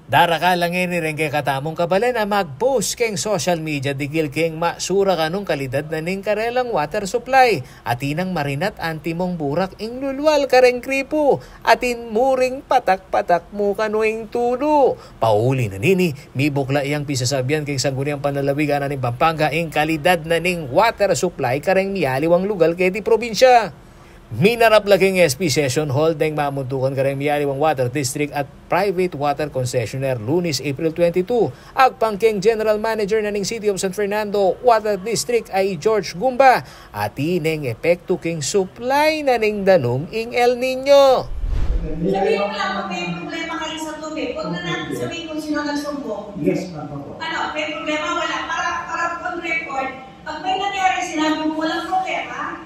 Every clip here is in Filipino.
Daraka lang ni rin kay katamong kabalan na mag-post keng social media digil keng masura kanong kalidad na ning karelang water supply. Atinang marinat antimong burak ing lulwal kareng kripo. Atin muring patak-patak mo kanoing tulo. Pauli na nini, mi bukla iyang pisasabyan keng sangguniang panlalawigan na ning Pampanga ing kalidad na ning water supply kareng miyaliwang lugal kay di probinsya. Minarap laging SP Session Hall deng mamuntukan kareng Miyaliwang Water District at Private Water Concessionaire Lunes, April 22. Agpangking General Manager na ning City of San Fernando Water District ay George Gumba. At ineng epekto king supply na ning danom ing El Nino. Sabihin mo lang kung may problema kayo sa tubig. Huwag na natin sabihin kung sino nagsumbong. Yes, Papa po. Ano, may problema? Wala. Para on record, pag may nangyari sinabi mo walang problema,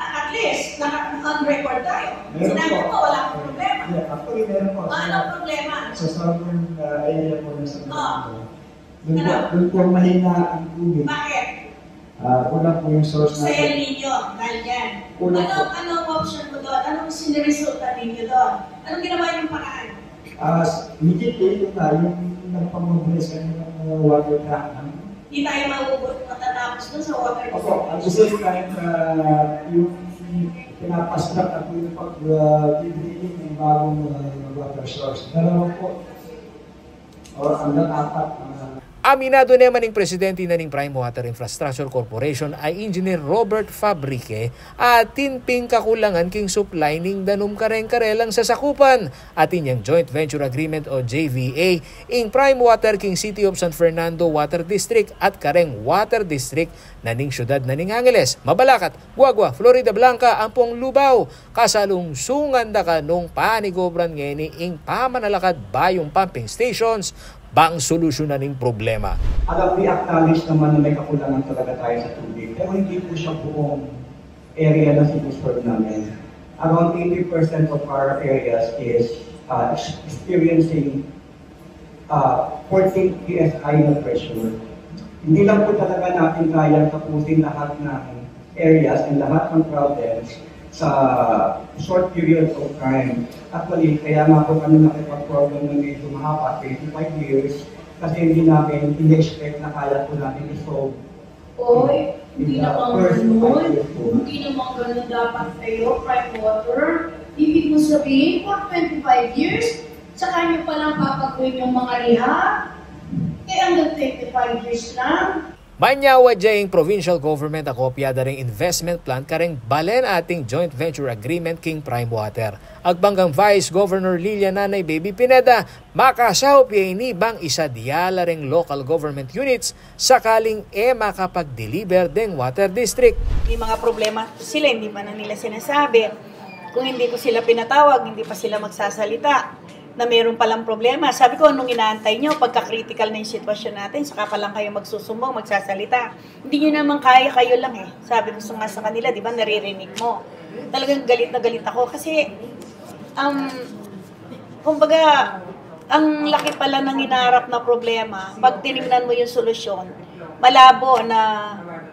at least, on record tayo. Sinabi mo, walang problema. Yeah, actually, meron po. Anong problema? Sa southern area po na sa Manila. Doon po mahina ang tubig. Bakit? Kulang po yung source Sa El natin. Nino, dahil yan. Kulang po. Anong option mo doon? Anong siniresulta ninyo doon? Anong ginawa yung paraan? Higit ito na, yung nagpamobilize kami ng water tank. Hindi tayo matatapos doon sa water. Opo, at the same time, yung pinapasnak at yung pag-drilling ng bagong water source. Dalawa po, o hanggang 4. Aminado naman ng presidente na ng Prime Water Infrastructure Corporation ay Engineer Robert Fabrique at tinping kakulangan king supply ning danom kareng-karelang sa sakupan at inyang Joint Venture Agreement o JVA ing Prime Water king City of San Fernando Water District at kareng Water District na ning syudad na ning Angeles, Mabalacat, Guagua, Florida Blanca, Ampong Lubao. Kasalungsungan da kanong panigobran ngeni ing pamanalakad bayong pumping stations bang solusyon na ning problema. Alam, we acknowledge naman na may kakulangan talaga tayo sa tubig. Pero hindi po siya buong area na sinuserve namin. Around 80% of our areas is experiencing 14 PSI na pressure. Hindi lang po talaga natin kayang tapusin lahat ng areas and lahat ng problems sa short period of time. Actually, kaya nga po kami nakipag-program ng medyo mahaba, 25 years, kasi hindi namin in-expect na kaya po natin i-solve. Oy, hindi naman ganun. Hindi naman ganun dapat kayo, Prime Water. Ibig mo sabihin, for 25 years, saka nyo palang papagawin yung mga rehab? Kaya hanggang 25 years lang. Manyawa dyan provincial government a kopya da ring investment plan kareng balen ating joint venture agreement king Prime Water. Agbanggang Vice Governor Lilian Nanay Baby Pineda, makasaw ni bang isa diala ring local government units sakaling makapag-deliver deng water district. May mga problema sila, hindi pa na nila sinasabi. Kung hindi ko sila pinatawag, hindi pa sila magsasalita na mayroon palang problema. Sabi ko, nung inaantay nyo, pagka-critical na yung sitwasyon natin, saka pa lang kayo magsusumbong, magsasalita. Hindi nyo naman kaya, kayo lang eh. Sabi ko nga sa kanila, di ba, naririnig mo. Talagang galit na galit ako kasi, kumbaga, ang laki pala ng inaharap na problema. Pag tinignan mo yung solusyon, malabo na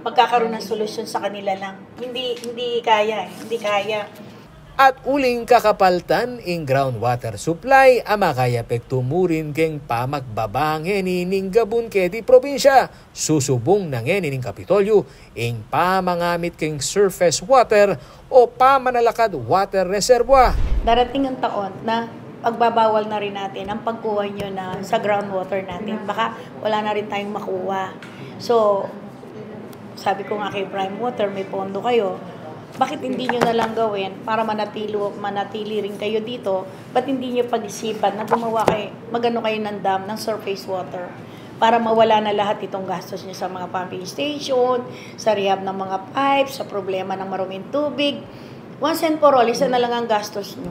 magkakaroon ng solusyon sa kanila lang. Hindi kaya. At uling kakapaltan ing groundwater supply ama kaya pektumurin keng pamagbabangeni ning gabun kedi probinsya. Susubong na ngeni ning Kapitolyo ing pamangamit keng surface water o pamanalakad water reservoir. Darating ang taon na pagbabawal na rin natin ang pagkuha nyo na sa groundwater natin. Baka wala na rin tayong makuha. So, sabi ko nga kay Prime Water, may pondo kayo. Bakit hindi nyo na lang gawin para manatili rin kayo dito? Ba't hindi nyo pag-isipan na gumawa magano kayo ng dam, ng surface water? Para mawala na lahat itong gastos nyo sa mga pumping station, sa rehab ng mga pipes, sa problema ng maruming tubig. Once and for all, isa na lang ang gastos nyo.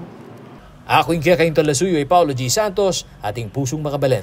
Ako yung kaya kayong talasuyo ay Paulo G. Santos, ating pusong makabalen.